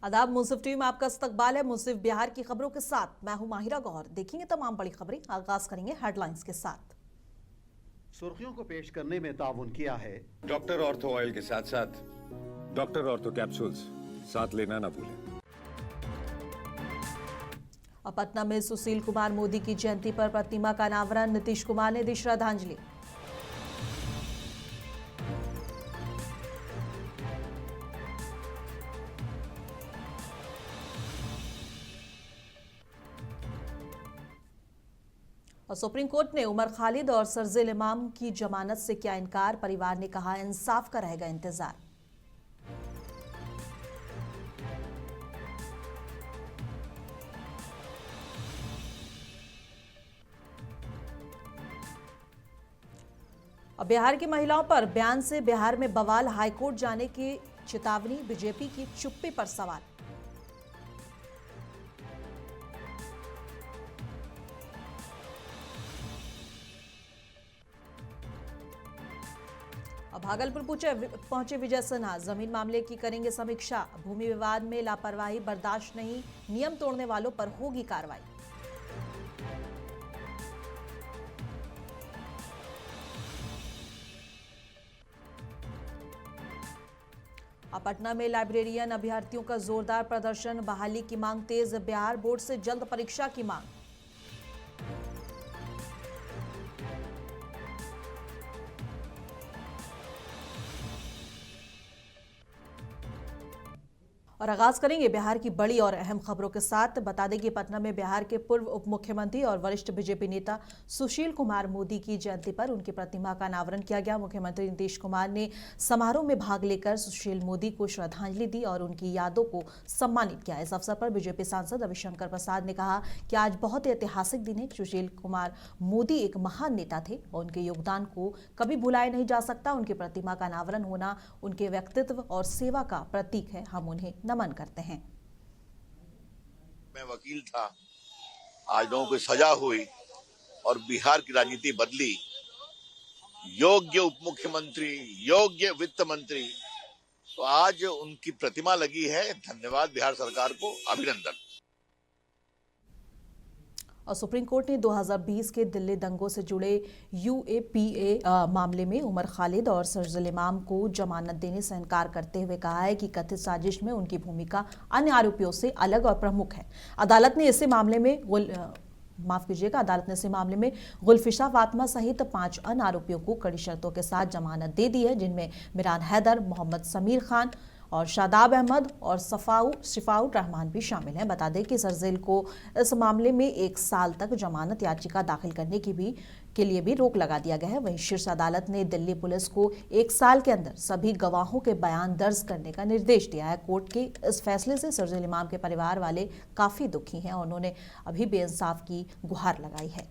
आदाब, मुंसिफ टीवी में आपका इस्तकबाल है। मुंसिफ बिहार की खबरों के साथ मैं हूं माहिरा गौहर। देखेंगे तमाम बड़ी खबरें। आगाज करेंगे हेडलाइंस के साथ। सुर्खियों को पेश करने में ताउन किया है डॉक्टर ऑर्थो ऑयल के साथ साथ डॉक्टर ऑर्थो कैप्सूल्स साथ लेना ना भूलें। और पटना में सुशील कुमार मोदी की जयंती पर प्रतिमा का अनावरण, नीतीश कुमार ने दी श्रद्धांजलि। और सुप्रीम कोर्ट ने उमर खालिद और सरजिल इमाम की जमानत से किया इनकार। परिवार ने कहा इंसाफ का रहेगा इंतजार। और बिहार की महिलाओं पर बयान से बिहार में बवाल, हाईकोर्ट जाने की चेतावनी, बीजेपी की चुप्पी पर सवाल। अब भागलपुर पहुंचे विजय सिन्हा, जमीन मामले की करेंगे समीक्षा। भूमि विवाद में लापरवाही बर्दाश्त नहीं, नियम तोड़ने वालों पर होगी कार्रवाई। पटना में लाइब्रेरियन अभ्यर्थियों का जोरदार प्रदर्शन, बहाली की मांग तेज, बिहार बोर्ड से जल्द परीक्षा की मांग। और आगाज करेंगे बिहार की बड़ी और अहम खबरों के साथ। बता दें कि पटना में बिहार के पूर्व उप मुख्यमंत्री और वरिष्ठ बीजेपी नेता सुशील कुमार मोदी की जयंती पर उनकी प्रतिमा का अनावरण किया गया। मुख्यमंत्री नीतीश कुमार ने समारोह में भाग लेकर सुशील मोदी को श्रद्धांजलि दी और उनकी यादों को सम्मानित किया। इस अवसर पर बीजेपी सांसद रविशंकर प्रसाद ने कहा कि आज बहुत ही ऐतिहासिक दिन है। सुशील कुमार मोदी एक महान नेता थे और उनके योगदान को कभी भुलाया नहीं जा सकता। उनकी प्रतिमा का अनावरण होना उनके व्यक्तित्व और सेवा का प्रतीक है। हम उन्हें नमन करते हैं। मैं वकील था, आज लोगों को सजा हुई और बिहार की राजनीति बदली। योग्य उप मुख्यमंत्री, योग्य वित्त मंत्री, तो आज उनकी प्रतिमा लगी है। धन्यवाद बिहार सरकार को, अभिनंदन। और सुप्रीम कोर्ट ने 2020 के दिल्ली दंगों से जुड़े यूएपीए मामले में उमर खालिद और सरजिल इमाम को जमानत देने से इनकार करते हुए कहा है कि कथित साजिश में उनकी भूमिका अन्य आरोपियों से अलग और प्रमुख है। अदालत ने इस मामले में गुलफिशा फातिमा सहित 5 अन्य आरोपियों को कड़ी शर्तों के साथ जमानत दे दी है, जिनमें मिरान हैदर, मोहम्मद समीर खान और शादाब अहमद और शिफाउर रहमान भी शामिल हैं। बता दें कि सरजिल को इस मामले में 1 साल तक जमानत याचिका दाखिल करने के लिए भी रोक लगा दिया गया है। वहीं शीर्ष अदालत ने दिल्ली पुलिस को 1 साल के अंदर सभी गवाहों के बयान दर्ज करने का निर्देश दिया है। कोर्ट के इस फैसले से सरजिल इमाम के परिवार वाले काफी दुखी हैं और उन्होंने अभी बेइंसाफ की गुहार लगाई है।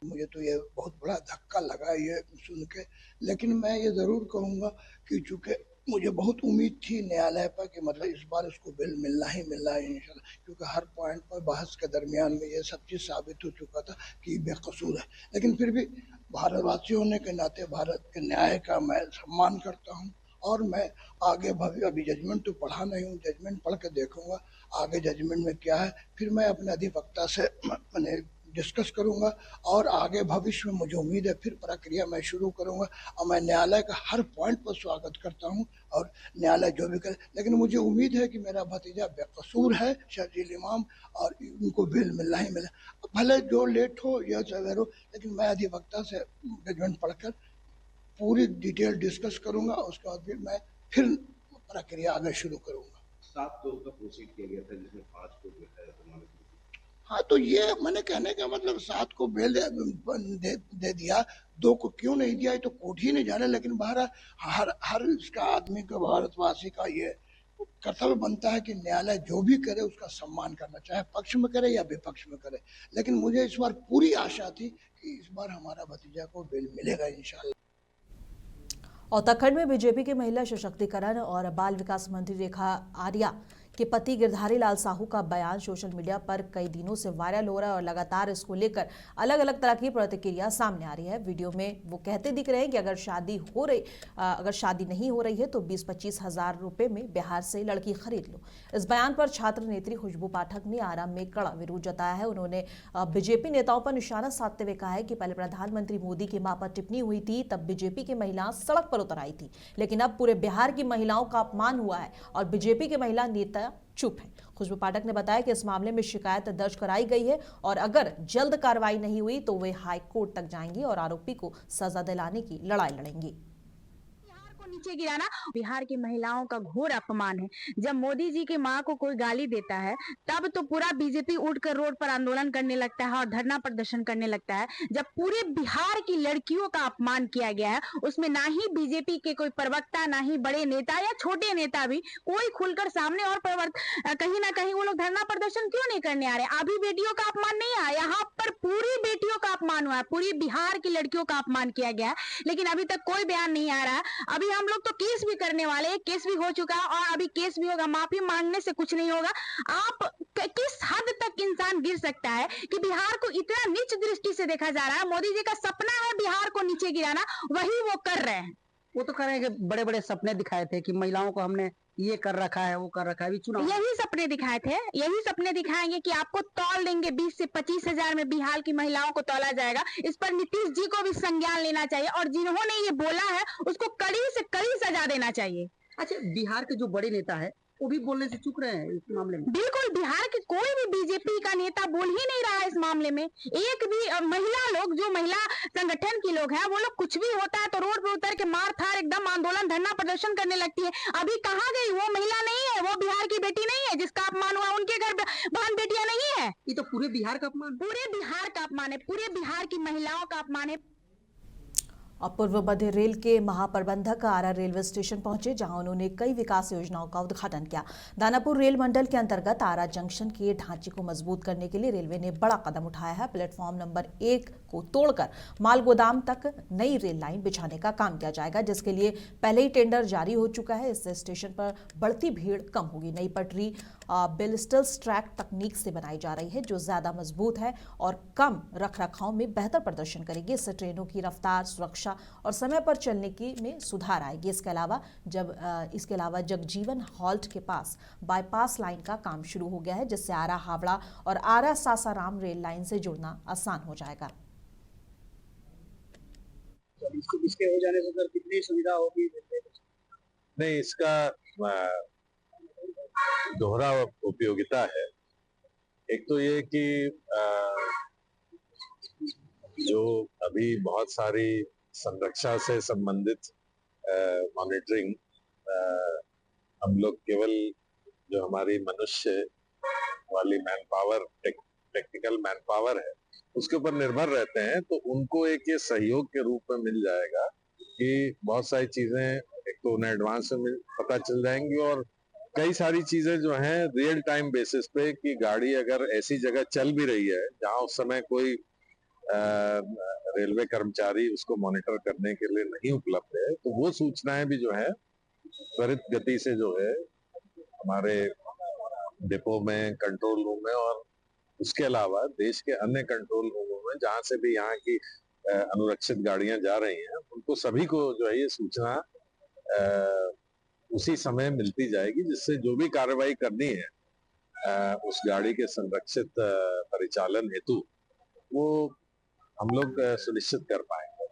मुझे तो ये बहुत बड़ा धक्का लगा ये सुन के, लेकिन मैं ये जरूर कहूँगा कि चूंकि मुझे बहुत उम्मीद थी न्यायालय पर कि मतलब इस बार उसको बेल मिलना ही इंशाल्लाह, क्योंकि हर पॉइंट पर बहस के दरमियान में ये सब चीज़ साबित हो चुका था कि बेकसूर है। लेकिन फिर भी भारतवासी होने के नाते भारत के न्याय का मैं सम्मान करता हूँ और मैं आगे अभी जजमेंट तो पढ़ा नहीं हूँ, जजमेंट पढ़ के देखूंगा आगे जजमेंट में क्या है। फिर मैं अपने अधिवक्ता से मैंने डिस्कस करूंगा और आगे भविष्य में मुझे उम्मीद है फिर प्रक्रिया मैं शुरू करूंगा। और मैं न्यायालय का हर पॉइंट पर स्वागत करता हूं और न्यायालय जो भी करे, लेकिन मुझे उम्मीद है कि मेरा भतीजा बेकसूर है सरजिल इमाम और उनको बेल मिलना ही मिला, भले जो लेट हो या सवेर हो। लेकिन मैं अधिवक्ता से जजमेंट पढ़कर पूरी डिटेल डिस्कस करूंगा, उसके बाद फिर प्रक्रिया आगे शुरू करूंगा। 7 लोगों का प्रोसीड किया गया था जिसमें 5 को जो है जमानत। हाँ, तो ये मैंने कहने का मतलब 7 को बेल दे दिया, 2 को क्यों नहीं दिया तो कोर्ट ही नहीं जाने। लेकिन हर इसका आदमी का, भारतवासी का ये कर्तव्य बनता है कि न्यायालय जो भी करे उसका सम्मान करना, चाहे पक्ष में करे या विपक्ष में करे। लेकिन मुझे इस बार पूरी आशा थी कि इस बार हमारा भतीजा को बेल मिलेगा इंशाल्लाह। उत्तराखंड में बीजेपी के महिला सशक्तिकरण और बाल विकास मंत्री रेखा आर्या कि पति गिरधारी लाल साहू का बयान सोशल मीडिया पर कई दिनों से वायरल हो रहा है और लगातार इसको लेकर अलग अलग तरह की प्रतिक्रिया सामने आ रही है। वीडियो में वो कहते दिख रहे हैं कि अगर शादी नहीं हो रही है तो 20-25 हजार रुपए में बिहार से लड़की खरीद लो। इस बयान पर छात्र नेत्री खुशबू पाठक ने आराम में कड़ा विरोध जताया है। उन्होंने बीजेपी नेताओं पर निशाना साधते हुए कहा है कि पहले प्रधानमंत्री मोदी की मां पर टिप्पणी हुई थी, तब बीजेपी की महिला सड़क पर उतर आई थी, लेकिन अब पूरे बिहार की महिलाओं का अपमान हुआ है और बीजेपी के महिला नेता चुप है। खुशबू पाठक ने बताया कि इस मामले में शिकायत दर्ज कराई गई है और अगर जल्द कार्रवाई नहीं हुई तो वे हाई कोर्ट तक जाएंगी और आरोपी को सजा दिलाने की लड़ाई लड़ेंगी। नीचे गिराना बिहार की महिलाओं का घोर अपमान है। जब मोदी जी की मां को कोई गाली देता है तब तो पूरा बीजेपी उठकर रोड पर आंदोलन करने लगता है और धरना प्रदर्शन करने लगता है। जब पूरे बिहार की लड़कियों का अपमान किया गया है, उसमें ना ही बीजेपी के कोई प्रवक्ता, ना ही बड़े नेता या छोटे नेता भी कोई खुलकर सामने और कहीं ना कहीं वो लोग धरना प्रदर्शन क्यों नहीं करने आ रहे। अभी बेटियों का अपमान नहीं आया, यहाँ पर पूरी बेटियों का अपमान हुआ है, पूरी बिहार की लड़कियों का अपमान किया गया है, लेकिन अभी तक कोई बयान नहीं आ रहा है। अभी हम लोग तो केस भी करने वाले हैं, केस भी हो चुका है और अभी केस भी होगा। माफी मांगने से कुछ नहीं होगा। आप किस हद तक इंसान गिर सकता है कि बिहार को इतना नीच दृष्टि से देखा जा रहा है। मोदी जी का सपना है बिहार को नीचे गिराना, वही वो कर रहे हैं। वो तो कह रहे हैं कि बड़े बड़े सपने दिखाए थे कि महिलाओं को हमने ये कर रखा है, वो कर रखा है। अभी चुनाव यही सपने दिखाए थे, यही सपने दिखाएंगे कि आपको तौल देंगे, 20 से 25 हजार में बिहार की महिलाओं को तौला जाएगा। इस पर नीतीश जी को भी संज्ञान लेना चाहिए और जिन्होंने ये बोला है उसको कड़ी से कड़ी सजा देना चाहिए। अच्छा, बिहार के जो बड़े नेता है वो भी बोलने से चुप रहे हैं इस मामले में। बिल्कुल, बिहार के कोई भी बीजेपी का नेता बोल ही नहीं रहा है इस मामले में। एक भी महिला लोग, जो महिला संगठन के लोग हैं, वो लोग कुछ भी होता है तो रोड पर उतर के मार थार एकदम आंदोलन, धरना प्रदर्शन करने लगती है। अभी कहाँ गई वो महिला? नहीं है, वो बिहार की बेटी नहीं है जिसका अपमान हुआ। उनके घर बहन बेटियां नहीं है। ये तो पूरे बिहार का अपमान, पूरे बिहार का अपमान है, पूरे बिहार की महिलाओं का अपमान है। और पूर्व मध्य रेल के महाप्रबंधक आरा रेलवे स्टेशन पहुंचे, जहां उन्होंने कई विकास योजनाओं का उद्घाटन किया। दानापुर रेल मंडल के अंतर्गत आरा जंक्शन के ढांचे को मजबूत करने के लिए रेलवे ने बड़ा कदम उठाया है। प्लेटफॉर्म नंबर 1 को तोड़कर माल गोदाम तक नई रेल लाइन बिछाने का काम किया जाएगा, जिसके लिए पहले ही टेंडर जारी हो चुका है। इससे स्टेशन पर बढ़ती भीड़ कम होगी। नई पटरी बेलिस्टल्स ट्रैक तकनीक से बनाई जा रही है, जो ज्यादा मजबूत है और कम रखरखाव में बेहतर प्रदर्शन करेगी। इससे ट्रेनों की रफ्तार, सुरक्षा और समय पर चलने की में सुधार आएगी। इसके अलावा जगजीवन हॉल्ट के पास बाईपास लाइन का काम शुरू हो गया है, जिससे आरा हावड़ा और आरा सासाराम रेल लाइन से जुड़ना आसान हो जाएगा। इसके हो जाने से सर कितनी सुविधा होगी? नहीं, इसका दोहरा उपयोगिता है। एक तो ये कि जो अभी बहुत सारी संरक्षा से संबंधित मॉनिटरिंग हम लोग केवल जो हमारी मनुष्य वाली man power, technical man power है, उसके ऊपर निर्भर रहते हैं, तो उनको एक ये सहयोग के रूप में मिल जाएगा कि बहुत सारी चीजें एक तो उन्हें एडवांस में पता चल जाएंगी और कई सारी चीजें जो हैं रियल टाइम बेसिस पे कि गाड़ी अगर ऐसी जगह चल भी रही है जहां उस समय कोई रेलवे कर्मचारी उसको मॉनिटर करने के लिए नहीं उपलब्ध है, तो वो सूचनाएं भी जो है त्वरित गति से जो है हमारे डिपो में, कंट्रोल रूम में और उसके अलावा देश के अन्य कंट्रोल रूमों में जहां से भी यहाँ की अनुरक्षित गाड़ियां जा रही हैं, उनको सभी को जो है ये सूचना उसी समय मिलती जाएगी, जिससे जो भी कार्रवाई करनी है उस गाड़ी के संरक्षित परिचालन हेतु वो हम लोग सुनिश्चित कर पाएंगे।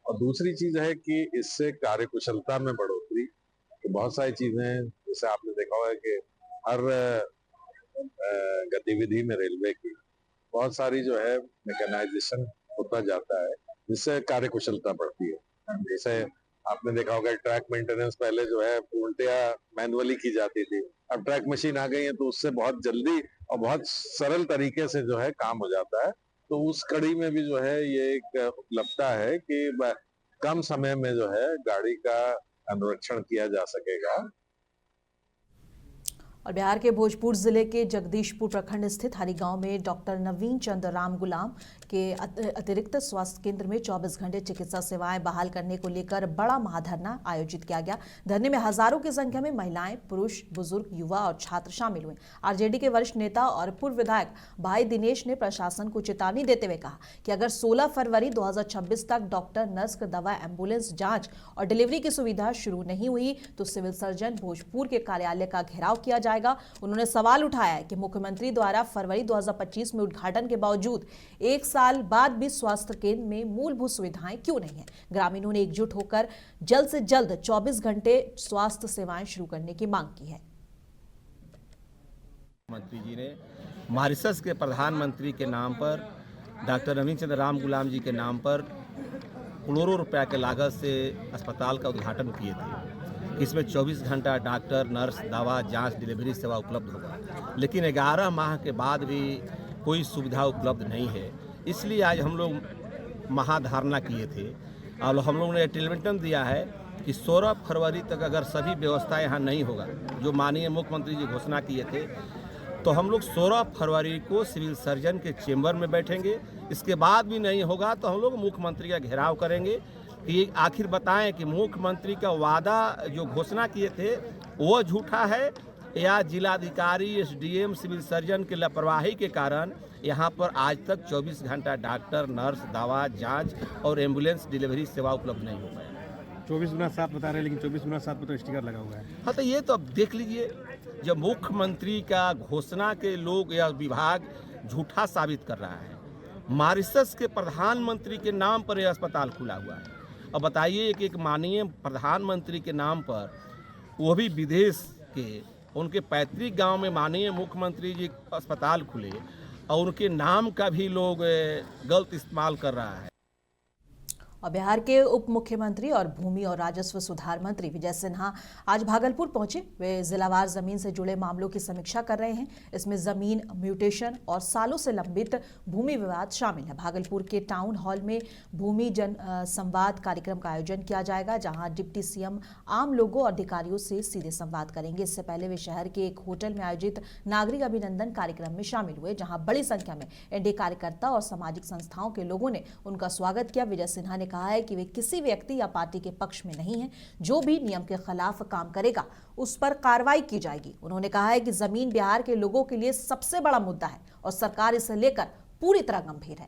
और दूसरी चीज है कि इससे कार्यकुशलता में बढ़ोतरी, तो बहुत सारी चीजें जैसे आपने देखा होगा कि हर गतिविधि में रेलवे की बहुत सारी जो है मैकेनाइजेशन होता जाता है, जिससे कार्यकुशलता बढ़ती है। जैसे आपने देखा होगा ट्रैक मेंटेनेंस पहले जो है पूर्णतया मैनुअली की जाती थी, अब ट्रैक मशीन आ गई है तो उससे बहुत जल्दी और बहुत सरल तरीके से जो है काम हो जाता है। तो उस कड़ी में भी जो है ये एक उपलब्धता है कि कम समय में जो है गाड़ी का अनुरक्षण किया जा सकेगा। और बिहार के भोजपुर जिले के जगदीशपुर प्रखंड स्थित हरी गांव में डॉक्टर नवीन चंद्र राम गुलाम के अतिरिक्त स्वास्थ्य केंद्र में 24 घंटे चिकित्सा सेवाएं बहाल करने को लेकर बड़ा महाधरना आयोजित किया गया। धरने में हजारों की संख्या में महिलाएं, पुरुष, बुजुर्ग, युवा और छात्र शामिल हुए। आरजेडी के वरिष्ठ नेता और पूर्व विधायक भाई दिनेश ने प्रशासन को चेतावनी देते हुए कहा कि अगर 16 फरवरी 2026 तक डॉक्टर, नर्स, दवा, एम्बुलेंस, जांच और डिलीवरी की सुविधा शुरू नहीं हुई तो सिविल सर्जन भोजपुर के कार्यालय का घेराव किया जाएगा। उन्होंने सवाल उठाया है कि मुख्यमंत्री द्वारा फरवरी 2025 में उद्घाटन के बावजूद 1 साल बाद भी स्वास्थ्य केंद्र में मूलभूत सुविधाएं क्यों नहीं है। ग्रामीणों ने एकजुट होकर जल्द से जल्द 24 घंटे स्वास्थ्य सेवाएं शुरू करने की मांग की है। मंत्री जी ने मॉरिशस के प्रधानमंत्री के नाम पर डॉक्टर नवीन चंद्र राम गुलाम जी के नाम पर करोड़ों रुपया के लागत से अस्पताल का उद्घाटन किए थे। इसमें 24 घंटा डॉक्टर, नर्स, दवा, जांच, डिलीवरी सेवा उपलब्ध होगा, लेकिन 11 माह के बाद भी कोई सुविधा उपलब्ध नहीं है। इसलिए आज हम लोग महाधरना किए थे और हम लोगों ने अल्टीमेटम दिया है कि 16 फरवरी तक अगर सभी व्यवस्था यहाँ नहीं होगा, जो माननीय मुख्यमंत्री जी घोषणा किए थे, तो हम लोग 16 फरवरी को सिविल सर्जन के चेंबर में बैठेंगे। इसके बाद भी नहीं होगा तो हम लोग मुख्यमंत्री का घेराव करेंगे कि आखिर बताएं कि मुख्यमंत्री का वादा जो घोषणा किए थे वो झूठा है या जिलाधिकारी, एसडीएम, सिविल सर्जन के लापरवाही के कारण यहाँ पर आज तक 24 घंटा डॉक्टर, नर्स, दवा, जांच और एम्बुलेंस डिलीवरी सेवा उपलब्ध नहीं हो पाया। 24/7 बता रहे हैं, लेकिन 24/7 पर तो स्टिकर लगा हुआ है। हाँ, तो ये तो अब देख लीजिए, जब मुख्यमंत्री का घोषणा के लोग या विभाग झूठा साबित कर रहा है। मॉरिशस के प्रधानमंत्री के नाम पर यह अस्पताल खुला हुआ है। अब बताइए कि एक माननीय प्रधानमंत्री के नाम पर, वो भी विदेश के, उनके पैतृक गांव में माननीय मुख्यमंत्री जी अस्पताल खुले और उनके नाम का भी लोग गलत इस्तेमाल कर रहा है। और बिहार के उप मुख्यमंत्री और भूमि और राजस्व सुधार मंत्री विजय सिन्हा आज भागलपुर पहुंचे। वे जिलावार जमीन से जुड़े मामलों की समीक्षा कर रहे हैं। इसमें जमीन म्यूटेशन और सालों से लंबित भूमि विवाद शामिल है। भागलपुर के टाउन हॉल में भूमि जन संवाद कार्यक्रम का आयोजन किया जाएगा, जहां डिप्टी सीएम आम लोगों और अधिकारियों से सीधे संवाद करेंगे। इससे पहले वे शहर के एक होटल में आयोजित नागरिक अभिनंदन कार्यक्रम में शामिल हुए, जहां बड़ी संख्या में एनडीए कार्यकर्ता और सामाजिक संस्थाओं के लोगों ने उनका स्वागत किया। विजय सिन्हा ने कहा है कि वे किसी व्यक्ति या पार्टी के पक्ष में नहीं हैं। जो भी नियम के खिलाफ काम करेगा उस पर कार्रवाई की जाएगी। उन्होंने कहा है कि जमीन बिहार के लोगों के लिए सबसे बड़ा मुद्दा है और सरकार इसे लेकर पूरी तरह गंभीर है।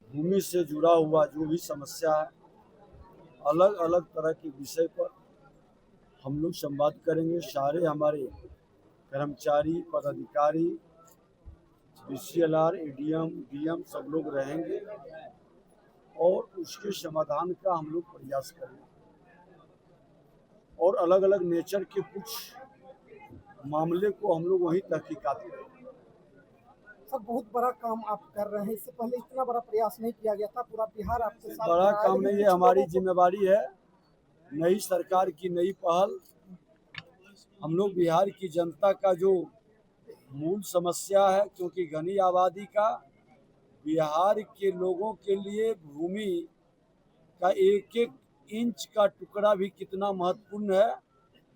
भूमि से जुड़ा हुआ जो भी समस्या है, अलग अलग तरह के विषय पर हम लोग संवाद करेंगे। सारे हमारे कर्मचारी, पदाधिकारी, बीसीएलआर, एडीएम, डीएम सब लोग रहेंगे और उसके समाधान का हम लोग प्रयास करेंगे। और अलग अलग नेचर के कुछ मामले को हम लोग वहीं तहकीकात करेंगे। सब बहुत बड़ा काम आप कर रहे हैं, इससे पहले इतना बड़ा प्रयास नहीं किया गया था। पूरा बिहार आपके साथ बड़ा काम नहीं है, हमारी जिम्मेवारी है। नई सरकार की नई पहल, हम लोग बिहार की जनता का जो मूल समस्या है, क्योंकि घनी आबादी का बिहार के लोगों के लिए भूमि का एक एक इंच का टुकड़ा भी कितना महत्वपूर्ण है।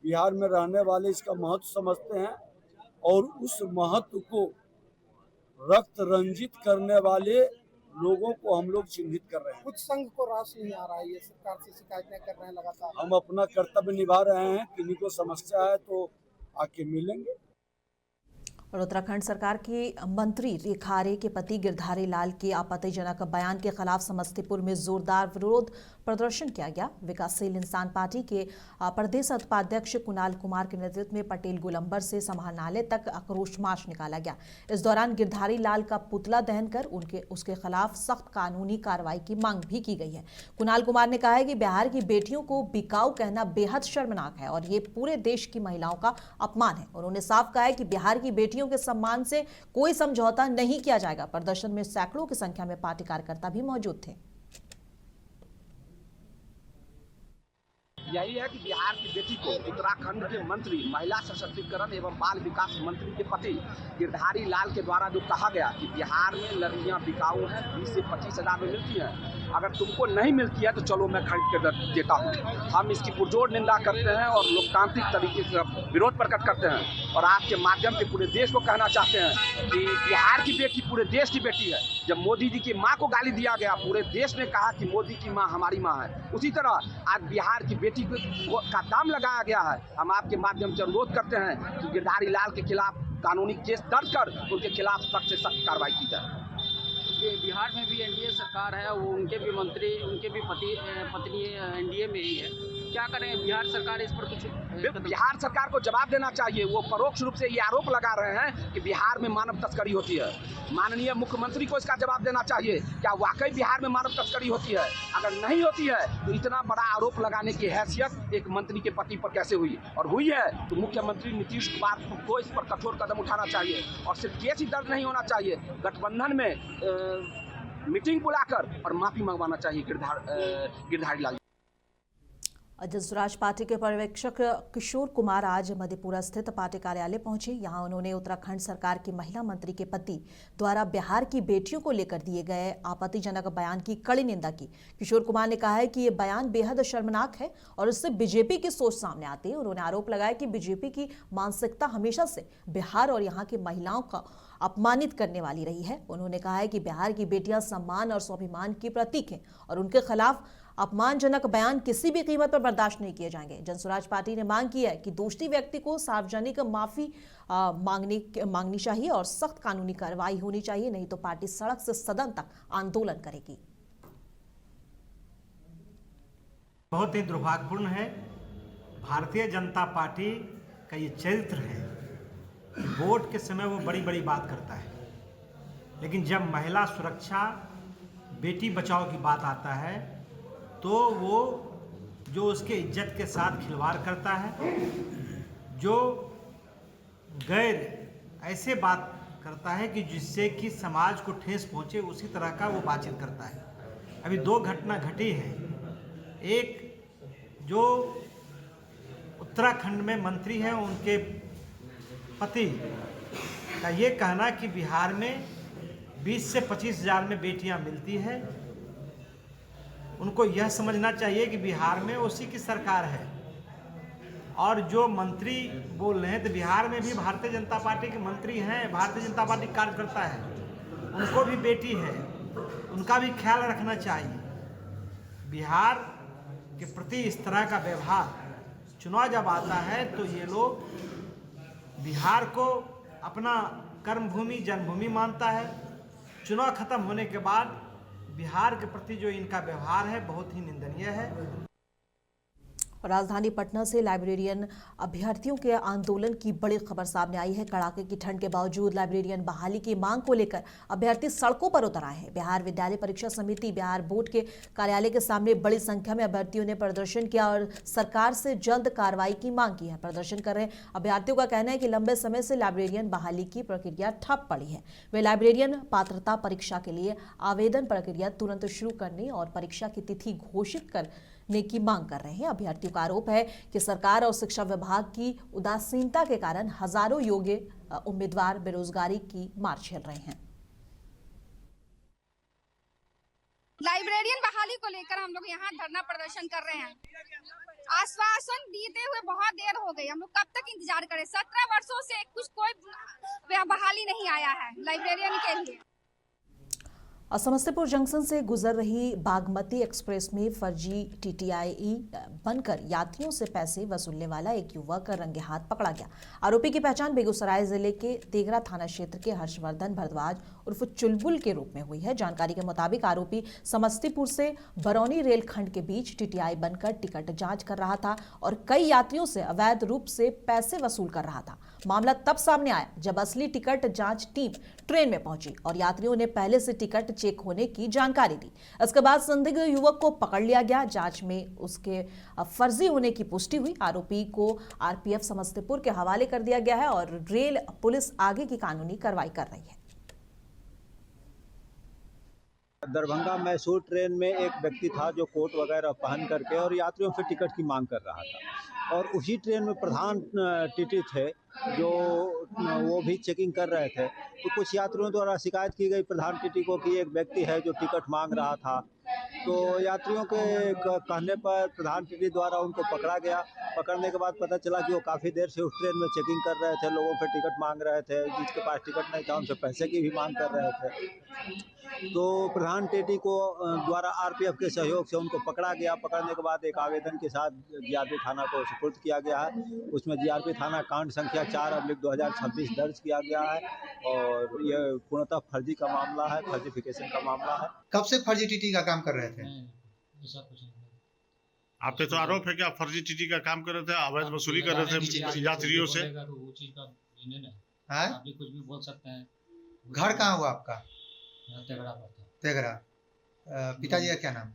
बिहार में रहने वाले इसका महत्व समझते हैं और उस महत्व को रक्त रंजित करने वाले लोगों को हम लोग चिन्हित कर रहे हैं। कुछ संघ को राशि नहीं आ रहा है, ये सरकार से शिकायतें कर रहे हैं लगातार। हम अपना कर्तव्य निभा रहे हैं। किन्हीं को समस्या है तो आके मिलेंगे। और उत्तराखंड सरकार की मंत्री रेखा आर्य के पति गिरधारी लाल के आपत्तिजनक बयान के खिलाफ समस्तीपुर में जोरदार विरोध प्रदर्शन किया गया। विकासशील इंसान पार्टी के प्रदेश उपाध्यक्ष कुणाल कुमार के नेतृत्व में पटेल गोलंबर से समाहरणालय तक आक्रोश मार्च निकाला गया। इस दौरान गिरधारी लाल का पुतला दहन कर उसके खिलाफ सख्त कानूनी कार्रवाई की मांग भी की गई है। कुणाल कुमार ने कहा है कि बिहार की बेटियों को बिकाऊ कहना बेहद शर्मनाक है और ये पूरे देश की महिलाओं का अपमान है। उन्होंने साफ कहा है कि बिहार की बेटियों के सम्मान से कोई समझौता नहीं किया जाएगा। प्रदर्शन में सैकड़ों की संख्या में पार्टी कार्यकर्ता भी मौजूद थे। यही है कि बिहार की बेटी को उत्तराखंड के मंत्री, महिला सशक्तिकरण एवं बाल विकास मंत्री के पति गिरधारी लाल के द्वारा जो कहा गया कि बिहार में लड़कियां बिकाऊ हैं, 20 से 25 हज़ार में मिलती हैं, अगर तुमको नहीं मिलती है तो चलो मैं खरीद कर देता हूँ। हम इसकी पुरजोर निंदा करते हैं और लोकतांत्रिक तरीके से विरोध प्रकट करते हैं और आपके माध्यम से पूरे देश को कहना चाहते हैं कि बिहार की बेटी पूरे देश की बेटी है। जब मोदी जी की माँ को गाली दिया गया, पूरे देश ने कहा कि मोदी की माँ हमारी माँ है। उसी तरह आज बिहार की बेटी का दाम लगाया गया है। हम आपके माध्यम से अनुरोध करते हैं कि गिरधारी लाल के खिलाफ कानूनी केस दर्ज कर उनके खिलाफ सख्त से सख्त कार्रवाई की जाए। बिहार में भी एनडीए सरकार है, वो उनके भी मंत्री, उनके भी पत्नी एनडीए में ही है। क्या करें बिहार सरकार इस पर कुछ? बिहार सरकार को जवाब देना चाहिए। वो परोक्ष रूप से ये आरोप लगा रहे हैं कि बिहार में मानव तस्करी होती है। माननीय मुख्यमंत्री को इसका जवाब देना चाहिए, क्या वाकई बिहार में मानव तस्करी होती है? अगर नहीं होती है तो इतना बड़ा आरोप लगाने की हैसियत एक मंत्री के पति पर कैसे हुई? और हुई है तो मुख्यमंत्री नीतीश कुमार को इस पर कठोर कदम उठाना चाहिए और सिर्फ केस ही दर्ज नहीं होना चाहिए, गठबंधन में मीटिंग बुलाकर और माफी मंगवाना चाहिए गिरधारी लाल। जनसुराज पार्टी के पर्यवेक्षक किशोर कुमार आज मधेपुरा स्थित पार्टी कार्यालय पहुंचे। यहां उन्होंने उत्तराखंड सरकार की महिला मंत्री के पति द्वारा बिहार की बेटियों को लेकर दिए गए आपत्तिजनक बयान की कड़ी निंदा की। किशोर कुमार ने कहा है कि ये बयान बेहद शर्मनाक है और इससे बीजेपी की सोच सामने आती है। उन्होंने आरोप लगाया कि बीजेपी की मानसिकता हमेशा से बिहार और यहाँ की महिलाओं का अपमानित करने वाली रही है। उन्होंने कहा है कि बिहार की बेटियां सम्मान और स्वाभिमान की प्रतीक हैं और उनके खिलाफ अपमानजनक बयान किसी भी कीमत पर बर्दाश्त नहीं किए जाएंगे। जनसुराज पार्टी ने मांग की है कि दोषी व्यक्ति को सार्वजनिक माफी मांगनी चाहिए और सख्त कानूनी कार्रवाई होनी चाहिए, नहीं तो पार्टी सड़क से सदन तक आंदोलन करेगी। बहुत ही दुर्भाग्यपूर्ण है, भारतीय जनता पार्टी का ये चरित्र है, वोट के समय वो बड़ी बड़ी बात करता है, लेकिन जब महिला सुरक्षा, बेटी बचाओ की बात आता है तो वो जो उसके इज्जत के साथ खिलवाड़ करता है, जो गैर ऐसे बात करता है कि जिससे कि समाज को ठेस पहुंचे, उसी तरह का वो बातचीत करता है। अभी दो घटना घटी है। एक जो उत्तराखंड में मंत्री हैं, उनके पति का ये कहना कि बिहार में 20 से 25 हज़ार में बेटियां मिलती है। उनको यह समझना चाहिए कि बिहार में उसी की सरकार है। और जो मंत्री बोल रहे हैं तो बिहार में भी भारतीय जनता पार्टी के मंत्री हैं, भारतीय जनता पार्टी कार्यकर्ता है, उनको भी बेटी है, उनका भी ख्याल रखना चाहिए। बिहार के प्रति इस तरह का व्यवहार, चुनाव जब आता है तो ये लोग बिहार को अपना कर्मभूमि जन्मभूमि मानता है। चुनाव खत्म होने के बाद बिहार के प्रति जो इनका व्यवहार है बहुत ही निंदनीय है। राजधानी पटना से लाइब्रेरियन अभ्यर्थियों के आंदोलन की बड़ी खबर सामने आई है। कड़ाके की ठंड के बावजूद लाइब्रेरियन बहाली की मांग को लेकर अभ्यर्थी सड़कों पर उतर आए हैं। बिहार विद्यालय परीक्षा समिति बिहार बोर्ड के कार्यालय के सामने बड़ी संख्या में अभ्यर्थियों ने प्रदर्शन किया और सरकार से जल्द कार्रवाई की मांग की है। प्रदर्शन कर रहे अभ्यर्थियों का कहना है कि लंबे समय से लाइब्रेरियन बहाली की प्रक्रिया ठप पड़ी है। वे लाइब्रेरियन पात्रता परीक्षा के लिए आवेदन प्रक्रिया तुरंत शुरू करने और परीक्षा की तिथि घोषित करने की मांग कर रहे हैं। अभ्यर्थियों का आरोप है कि सरकार और शिक्षा विभाग की उदासीनता के कारण हजारों योग्य उम्मीदवार बेरोजगारी की मार झेल रहे हैं। लाइब्रेरियन बहाली को लेकर हम लोग यहाँ धरना प्रदर्शन कर रहे हैं। आश्वासन देते हुए बहुत देर हो गई, हम लोग कब तक इंतजार करें? 17 वर्षों से कोई बहाली नहीं आया है लाइब्रेरियन के लिए। समस्तीपुर जंक्शन से गुजर रही बागमती एक्सप्रेस में फर्जी टीटीआई बनकर यात्रियों से पैसे वसूलने वाला एक युवक रंगे हाथ पकड़ा गया। आरोपी की पहचान बेगूसराय जिले के तेघरा थाना क्षेत्र के हर्षवर्धन भारद्वाज उर्फ चुलबुल के रूप में हुई है। जानकारी के मुताबिक आरोपी समस्तीपुर से बरौनी रेलखंड के बीच टीटीआई बनकर टिकट जांच कर रहा था और कई यात्रियों से अवैध रूप से पैसे वसूल कर रहा था। मामला तब सामने आया जब असली टिकट जांच टीम ट्रेन में पहुंची और यात्रियों ने पहले से टिकट चेक होने की जानकारी दी। इसके बाद संदिग्ध युवक को पकड़ लिया गया। जांच में उसके फर्जी होने की पुष्टि हुई। आरोपी को आरपीएफ समस्तीपुर के हवाले कर दिया गया है और रेल पुलिस आगे की कानूनी कार्रवाई कर रही है। दरभंगा मैसूर ट्रेन में एक व्यक्ति था जो कोट वगैरह पहन करके और यात्रियों से टिकट की मांग कर रहा था। और उसी ट्रेन में प्रधान टीटी थे जो वो भी चेकिंग कर रहे थे। तो कुछ यात्रियों द्वारा शिकायत की गई प्रधान टीटी को कि एक व्यक्ति है जो टिकट मांग रहा था। तो यात्रियों के कहने पर प्रधान टीटी द्वारा उनको पकड़ा गया। पकड़ने के बाद पता चला कि वो काफ़ी देर से उस ट्रेन में चेकिंग कर रहे थे, लोगों से टिकट मांग रहे थे, जिसके पास टिकट नहीं था उनसे पैसे की भी मांग कर रहे थे। तो प्रधान टीटी को द्वारा आरपीएफ के सहयोग से उनको पकड़ा गया। पकड़ने के बाद एक आवेदन के साथ जीआरपी थाना को सुपुर्द किया गया है। उसमें जीआरपी थाना कांड संख्या 4/2026 दर्ज किया गया है और ये पूर्णतः फर्जी का मामला है, फर्जिफिकेशन का मामला है। कब से फर्जी टीटी का काम कर रहे थे? आप पे तो आरोप है कि आप फर्जी टीटी का काम कर रहे थे, अवैध वसूली कर रहे थे यात्रियों से। हैं? कुछ भी बोल सकते हैं। घर कहाँ हुआ आपका? तेगड़ा पड़ता तेगरा। पिताजी का क्या नाम?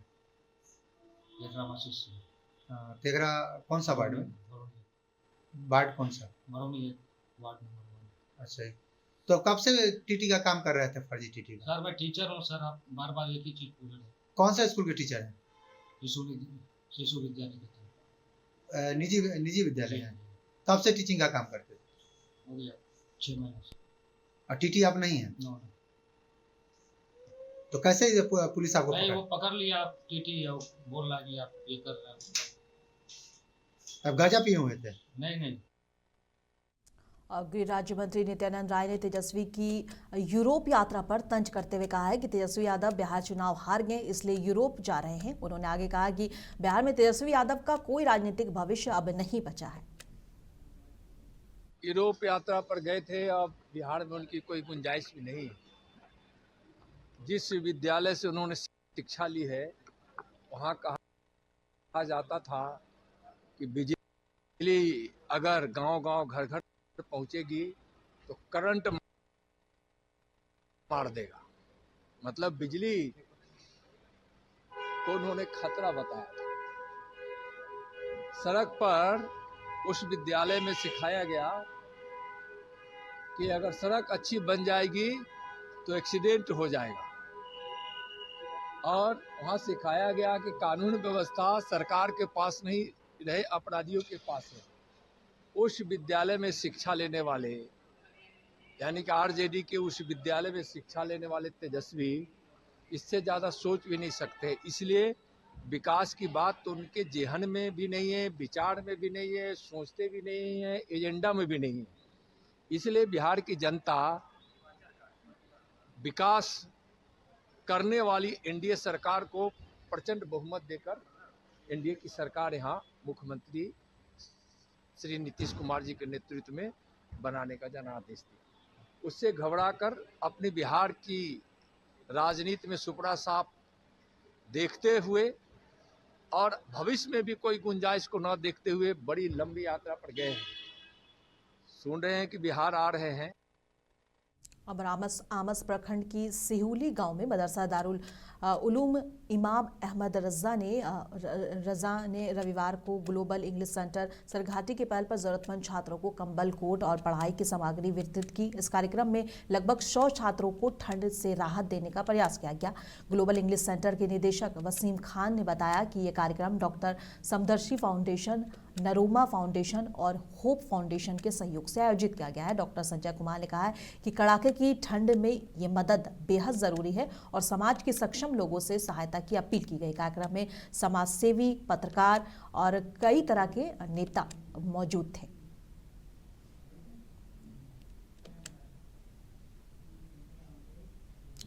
तेगरा कौन सा वार्ड में? वार्ड कौन सा? Ward number 1। अच्छा, तो कब से टीटी का काम कर रहे थे, फर्जी टीटी का? सर मैं टीचर हूँ सर, आप बार बार एक ही चीज पूछ रहे हैं। कौन सा स्कूल के टीचर हैं? शिशु विद्यालय निजी विद्यालय है। कब से टीचिंग का काम करते थे? हो गया 6 महीने से। और टीटी आप नहीं है? नो। तो कैसे पुलिस आपको नहीं, पकड़ा? वो पकड़ लिया टीटी, बोल रहा कि आप ये कर रहे हो। अब गांजा पिए हुए थे? नहीं। गृह राज्य मंत्री नित्यानंद राय ने तेजस्वी की यूरोप यात्रा पर तंज करते हुए कहा है कि तेजस्वी यादव बिहार चुनाव हार गए इसलिए यूरोप जा रहे हैं। उन्होंने आगे कहा कि बिहार में तेजस्वी यादव का कोई राजनीतिक भविष्य अब नहीं बचा है। यूरोप यात्रा पर गए थे, अब बिहार में उनकी कोई गुंजाइश भी नहीं है। जिस विद्यालय से उन्होंने शिक्षा ली है वहाँ कहा जाता था कि बिजली अगर गांव-गांव घर-घर पहुंचेगी तो करंट मार देगा, मतलब बिजली को उन्होंने खतरा बताया था। सड़क पर उस विद्यालय में सिखाया गया कि अगर सड़क अच्छी बन जाएगी तो एक्सीडेंट हो जाएगा, और वहाँ सिखाया गया कि कानून व्यवस्था सरकार के पास नहीं रहे, अपराधियों के पास है। उस विद्यालय में शिक्षा लेने वाले, यानी कि आरजेडी के उस विद्यालय में शिक्षा लेने वाले तेजस्वी इससे ज़्यादा सोच भी नहीं सकते। इसलिए विकास की बात तो उनके जेहन में भी नहीं है, विचार में भी नहीं है, सोचते भी नहीं है, एजेंडा में भी नहीं है। इसलिए बिहार की जनता विकास करने वाली एनडीए सरकार को प्रचंड बहुमत देकर एनडीए की सरकार यहाँ मुख्यमंत्री श्री नीतीश कुमार जी के नेतृत्व में बनाने का जनादेश दिया। उससे घबराकर अपनी बिहार की राजनीति में सुपड़ा साफ देखते हुए और भविष्य में भी कोई गुंजाइश को न देखते हुए बड़ी लंबी यात्रा पर गए हैं। सुन रहे हैं कि बिहार आ रहे हैं। अब आमस प्रखंड की सिहुली गांव में मदरसा दारुल उलूम इमाम अहमद रजा ने रविवार को ग्लोबल इंग्लिश सेंटर सरघाटी के पहल पर जरूरतमंद छात्रों को कंबल, कोट और पढ़ाई की सामग्री वितरित की। इस कार्यक्रम में लगभग 100 छात्रों को ठंड से राहत देने का प्रयास किया गया। ग्लोबल इंग्लिश सेंटर के निदेशक वसीम खान ने बताया कि ये कार्यक्रम डॉक्टर समदर्शी फाउंडेशन, नरोमा फाउंडेशन और होप फाउंडेशन के सहयोग से आयोजित किया गया है। डॉक्टर संजय कुमार ने कहा है कि कड़ाके की ठंड में ये मदद बेहद जरूरी है और समाज के सक्षम लोगों से सहायता की अपील की गई। कार्यक्रम में समाजसेवी, पत्रकार और कई तरह के नेता मौजूद थे।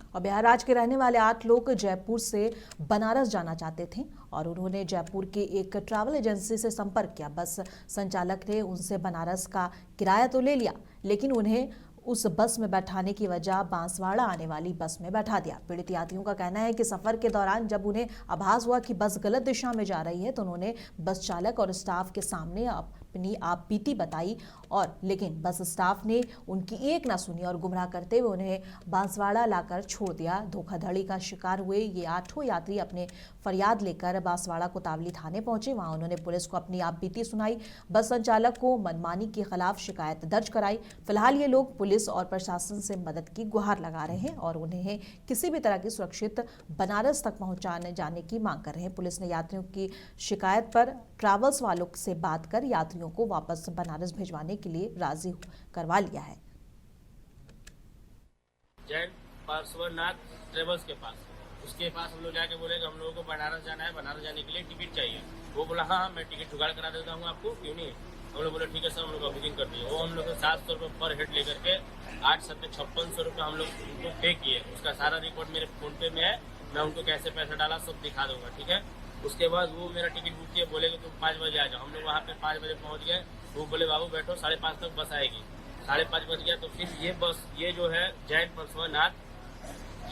और बिहार राज्य के रहने वाले 8 लोग जयपुर से बनारस जाना चाहते थे और उन्होंने जयपुर के एक ट्रैवल एजेंसी से संपर्क किया। बस संचालक ने उनसे बनारस का किराया तो ले लिया, लेकिन उन्हें उस बस में बैठाने की वजह बांसवाड़ा आने वाली बस में बैठा दिया। पीड़ित यात्रियों का कहना है कि सफर के दौरान जब उन्हें आभास हुआ कि बस गलत दिशा में जा रही है तो उन्होंने बस चालक और स्टाफ के सामने अपनी आप बीती बताई और लेकिन बस स्टाफ ने उनकी एक ना सुनी और गुमराह करते हुए उन्हें बांसवाड़ा लाकर छोड़ दिया। धोखाधड़ी का शिकार हुए ये 8 यात्री अपने फरियाद लेकर बांसवाड़ा कोतवाली थाने पहुंचे। वहां उन्होंने पुलिस को अपनी आप बीती सुनाई, बस संचालक को मनमानी के खिलाफ शिकायत दर्ज कराई। फिलहाल ये लोग पुलिस और प्रशासन से मदद की गुहार लगा रहे हैं और उन्हें किसी भी तरह की सुरक्षित बनारस तक पहुंचाने जाने की मांग कर रहे हैं। पुलिस ने यात्रियों की शिकायत पर ट्रैवल्स वालों से बात कर यात्रियों को वापस बनारस भिजवाने के लिए राजी करवा लिया है। जैन पार्श्वनाथ ट्रेवल्स के पास, उसके पास हम लोग जाके बोले कि हम लोगों को बनारस जाना है, बनारस जाने के लिए टिकट चाहिए। वो बोला हाँ मैं टिकट जुगाड़ करा देता हूँ आपको, क्यों नहीं। हम लोग बोले ठीक है सर, हम लोग का बुकिंग कर दिए। वो हम लोग को 700 रुपये पर हेड लेकर के 8-7-56 रुपये हम लोग उनको पे किए। उसका सारा रिकॉर्ड मेरे फोन पे में है, मैं उनको कैसे पैसा डाला सब दिखा दूंगा, ठीक है। उसके बाद वो मेरा टिकट बुक किए, बोले कि तुम 5 बजे आ जाओ। हम लोग वहाँ पे 5 बजे पहुँच गए। वो बोले बाबू बैठो, 5:30 तक बस आएगी। 5:30 बज गया तो फिर ये बस, ये जो है जैन परसवानाथ,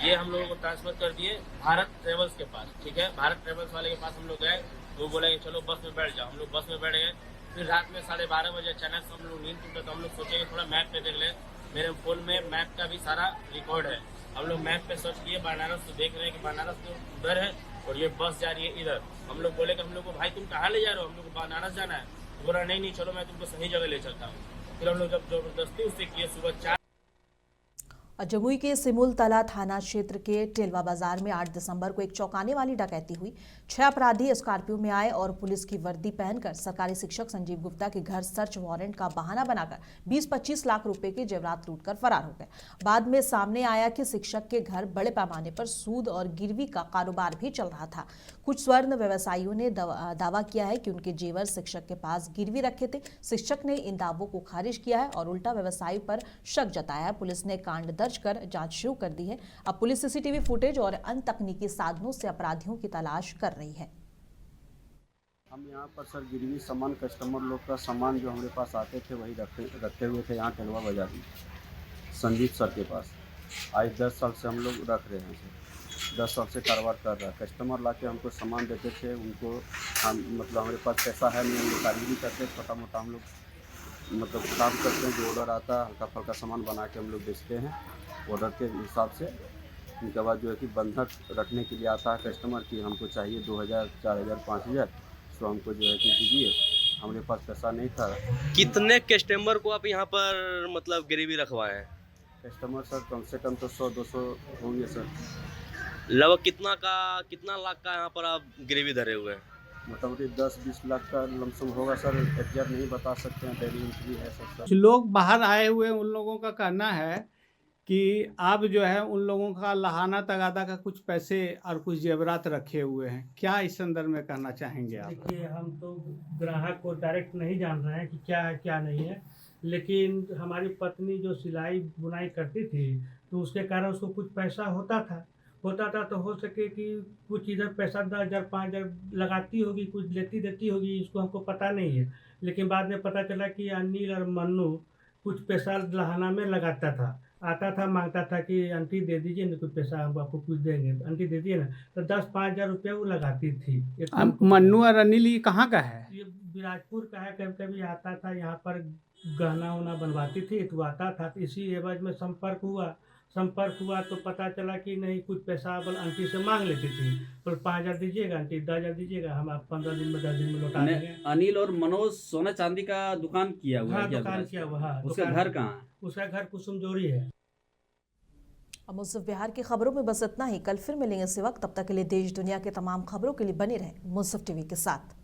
ये हम लोगों को ट्रांसफर कर दिए भारत ट्रेवल्स के पास, ठीक है। भारत ट्रेवल्स वाले के पास हम लोग गए, वो बोला कि चलो बस में बैठ जाओ। हम लोग बस में बैठ गए। फिर रात में 12:30 बजे अचानक से हम लोग नींद टूटा तो हम लोग सोचे कि थोड़ा मैप पे देख ले। मेरे फोन में मैप का भी सारा रिकॉर्ड है। हम लोग मैप पे सर्च किए बनारस, तो देख रहे हैं कि बनारस तो उधर है और ये बस जा रही है इधर। हम लोग बोले कि हम लोग को भाई तुम कहाँ ले जा रहे हो, हम लोग को बनारस जाना है। बोला नहीं चलो मैं तुमको सही जगह ले चलता हूँ। फिर हम लोग जब जबरदस्ती उससे किए सुबह 4। जमुई के सिमुलतला थाना क्षेत्र के टेलवा बाजार में 8 दिसंबर को एक चौंकाने वाली डकैती हुई। 6 अपराधी स्कॉर्पियो में आए और पुलिस की वर्दी पहनकर सरकारी शिक्षक संजीव गुप्ता के घर सर्च वारंट का बहाना बनाकर 20-25 लाख रुपए के जेवरात लूटकर फरार हो गए। बाद में सामने आया कि शिक्षक के घर बड़े पैमाने पर सूद और गिरवी का कारोबार भी चल रहा था। कुछ स्वर्ण व्यवसायियों ने दावा किया है कि उनके जेवर शिक्षक के पास गिरवी रखे थे। शिक्षक ने इन दावों को खारिज किया है और उल्टा व्यवसायी पर शक जताया है। पुलिस ने कांड दर्ज कर जांच शुरू कर दी है। अब पुलिस सीसीटीवी फुटेज और अन्य तकनीकी साधनों से अपराधियों की तलाश कर रही है। हम यहाँ पर सर गिरवी सामान, कस्टमर लोग का सामान जो हमारे पास आते थे वही रखे हुए थे यहाँ टेलवा बाजार में संदीप सर के पास। आज 10 साल से हम लोग रख रहे हैं सर, 10 साल से कारोबार कर रहा है। कस्टमर ला के हमको सामान देते थे, उनको हम मतलब हमारे पास पैसा है नहीं, हम लोग कारीगरी करते, छोटा मोटा हम लोग मतलब काम करते हैं। जो ऑर्डर आता है हल्का फल्का सामान बना के हम लोग बेचते हैं ऑर्डर के हिसाब से। उनके बाद जो है कि बंधक रखने के लिए आता है कस्टमर की हमको चाहिए 2000, 4000, 5000, तो हमको जो है कि दीजिए। हमारे पास पैसा नहीं था। कितने कस्टमर को आप यहाँ पर मतलब गिरवी रखवाए हैं? कस्टमर सर कम से कम तो 100-200 होंगे सर। लगभग कितना लाख का यहाँ पर आप गिरवी धरे हुए हैं? मोटामोटी 10-20 लाख का लमसम होगा सर, एग्जैक्ट नहीं बता सकते हैं, डेली एंट्री है सर। कुछ लोग बाहर आए हुए उन लोगों का कहना है कि आप जो है उन लोगों का लहाना तगादा का कुछ पैसे और कुछ जेवरात रखे हुए हैं। क्या इस संदर्भ में कहना चाहेंगे आप? देखिए हम तो ग्राहक को डायरेक्ट नहीं जान रहे हैं कि क्या है क्या नहीं है, लेकिन हमारी पत्नी जो सिलाई बुनाई करती थी तो उसके कारण उसको कुछ पैसा होता था तो हो सके कि कुछ इधर पैसा 10,000 5,000 लगाती होगी, कुछ लेती देती होगी, इसको हमको पता नहीं है। लेकिन बाद में पता चला कि अनिल और मन्नू कुछ पैसा लहाना में लगाता था, आता था मांगता था कि आंटी दे दीजिए ना कुछ पैसा, हम आपको कुछ देंगे, आंटी दे दिए ना, तो 10-5,000 रुपया वो लगाती थी। मन्नू और अनिल ये कहाँ का है? ये बिराजपुर का है। कभी कभी आता था यहाँ पर गहना उना बनवाती थी तो आता था। इसी एवज में संपर्क हुआ तो पता चला कि नहीं कुछ पैसा आंटी से मांग लेती थी। तो 5,000 दीजिएगा आंटी, 10,000 दीजिएगा, हम आप 15 दिन में 10 दिन में लौटा देंगे। अनिल और मनोज सोना चांदी का दुकान किया हुआ है? दुकान किया हुआ है। उसका घर कहाँ है? उसका घर कुसुम जोड़ी है। अब मुंसिफ बिहार की खबरों में बस इतना ही। कल फिर मिलेंगे इसी वक्त, तब तक के लिए देश दुनिया के तमाम खबरों के लिए बने रहें मुंसिफ टीवी के साथ।